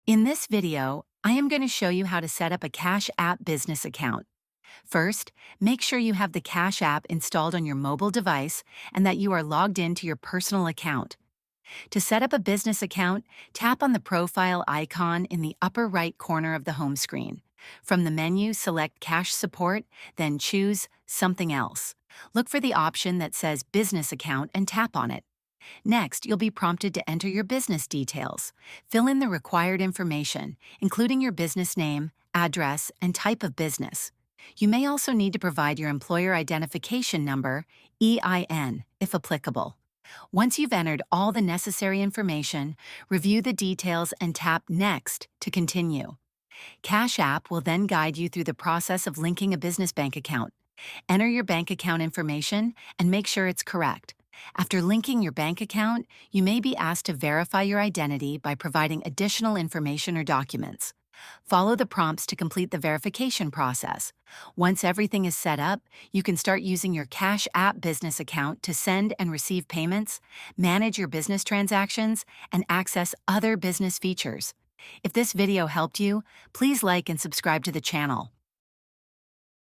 In this video, I am going to show you how to set up a Cash App business account. First, make sure you have the Cash App installed on your mobile device and that you are logged into your personal account. To set up a business account, tap on the profile icon in the upper right corner of the home screen. From the menu, select Cash Support, then choose Something Else. Look for the option that says Business Account and tap on it. Next, you'll be prompted to enter your business details. Fill in the required information, including your business name, address, and type of business. You may also need to provide your employer identification number, EIN, if applicable. Once you've entered all the necessary information, review the details and tap Next to continue. Cash App will then guide you through the process of linking a business bank account. Enter your bank account information and make sure it's correct. After linking your bank account, you may be asked to verify your identity by providing additional information or documents. Follow the prompts to complete the verification process. Once everything is set up, you can start using your Cash App business account to send and receive payments, manage your business transactions, and access other business features. If this video helped you, please like and subscribe to the channel.